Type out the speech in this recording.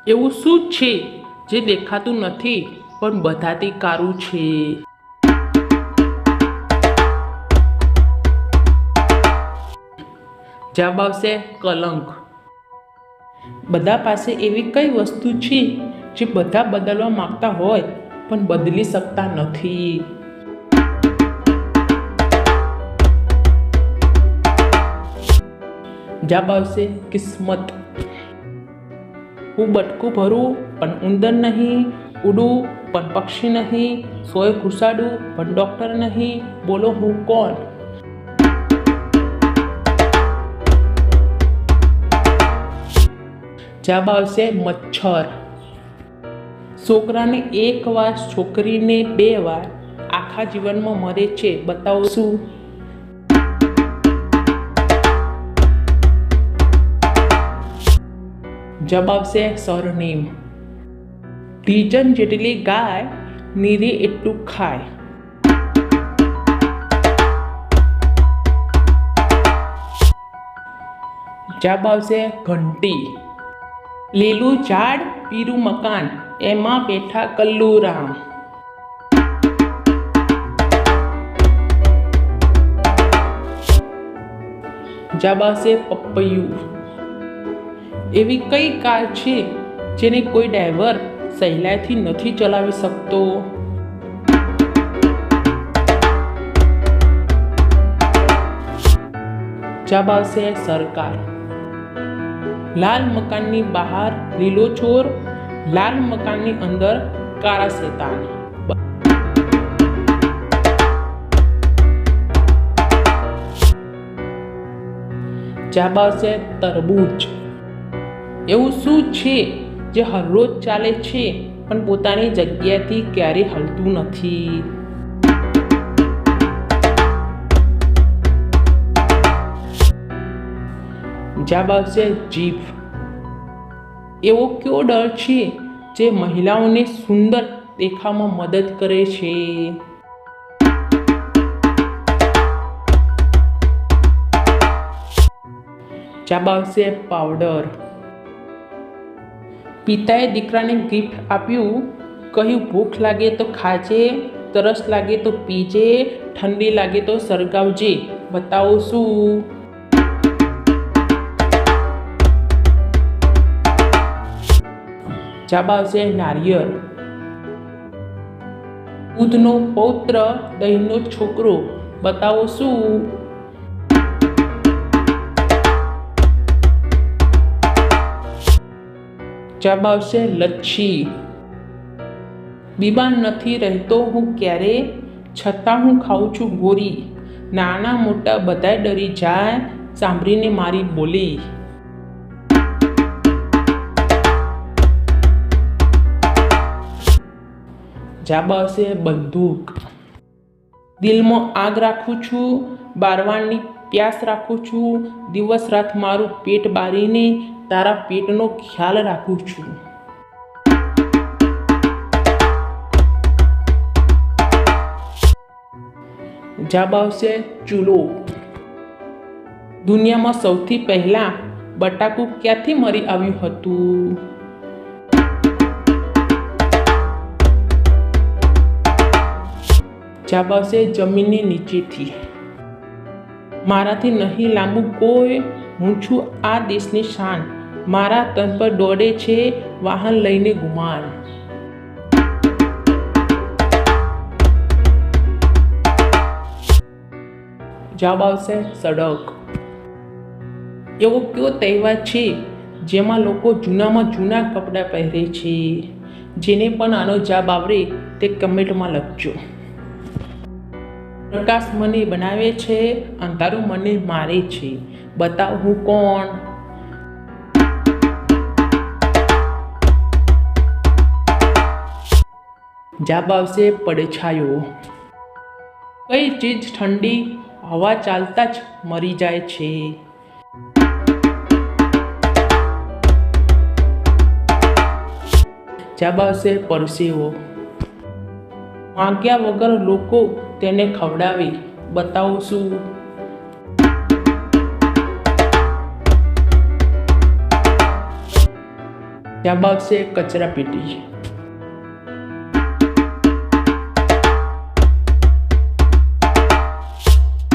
એવું શું છે જે દેખાતું નથી પણ બધાથી કારું છે? જવાબ આવશે કલંક. બધા પાસે એવી કઈ વસ્તુ છે જે બધા બદલવા માંગતા હોય પણ બદલી શકતા નથી? જવાબ આવશે કિસ્મત. હું બટકું ભરું પણ ઉંદર નહીં, ઉડું પણ પક્ષી નહીં, સોય ઘુસાડું પણ ડૉક્ટર નહીં, બોલો હું કોણ? જવાબ આવશે મચ્છર. છોકરાને એક વાર, છોકરીને 2 વાર, આખા જીવનમાં મરે છે, બતાવો શું? જવાબ આવશે સરનેમ. ઢીચણ જેટલી ગાય, નીરે એટલું ખાય. જવાબ આવશે ઘંટી. લીલું ઝાડ, પીરું મકાન, એમાં બેઠા કલ્લુરામ. જવાબ આવશે પપૈયું. એવી કઈ કાર છે જેને કોઈ ડ્રાઈવર સહેલાઈથી નથી ચલાવી શકતો? જવાબ આવશે સરકાર. લાલ મકાનની બહાર લીલો ચોર, લાલ મકાનની અંદર કાળા શેતાન. જવાબ આવશે તરબૂચ. એવું શું છે જે હરરોજ ચાલે છે પણ પોતાની જગ્યાથી ક્યારેય હલતું નથી? જવાબ આવશે જીભ. એવો કયો ડર છે જે મહિલાઓને સુંદર દેખાવામાં મદદ કરે છે? જવાબ આવશે પાવડર. પિતાએ દીકરાને ગિફ્ટ આપ્યું, કહ્યું ભૂખ લાગે તો ખાજે, તરસ લાગે તો પીજે, ઠંડી લાગે તો સળગાવજે, બતાવો શું? જવાબ આવશે નારિયેળ. દૂધનો પૌત્ર, દહીંનો છોકરો, બતાવો શું? જવાબ આવશે લચ્છી. બીમાર નથી રહેતો હું ક્યારે, છતાં હું ખાઉં છું ગોળી, નાના મોટા બધાય ડરી જાય સાંભળીને મારી બોલી. જવાબ આવશે બંદૂક. દિલમાં આગ રાખું છું, બારવારની પ્યાસ રાખું છું, દિવસ રાત મારું પેટ બારીને તારા પેટનો ખ્યાલ રાખું છું. જવાબ આવશે ચૂલો. દુનિયામાં સૌથી પહેલા બટાકું ક્યાંથી મળી આવ્યું હતું? જવાબ આવશે જમીનની નીચેથી. મારાથી નહીં લાંબુ કોઈ, હું છું આ દેશની શાન, મારા તન પર દોડે છે વાહન લઈને ગુમાન. જવાબ આવશે સડક. એવો કયો તહેવાર છે જેમાં લોકો જૂનામાં જૂના કપડાં પહેરે છે? જેને પણ આનો જવાબ આવડે તે કમેન્ટમાં લખજો. પ્રકાશ મને બનાવે છે, અંધારું મને મારે છે, બતાવો હું કોણ? જવાબ આવશે પડછાયો. કઈ ચીજ ઠંડી હવા ચાલતા જ મરી જાય છે? જવાબ આવશે પરસેવો. માંગ્યા વગર લોકો તેને ખવડાવે, બતાવો શું? જવાબ આવશે કચરા પેટી.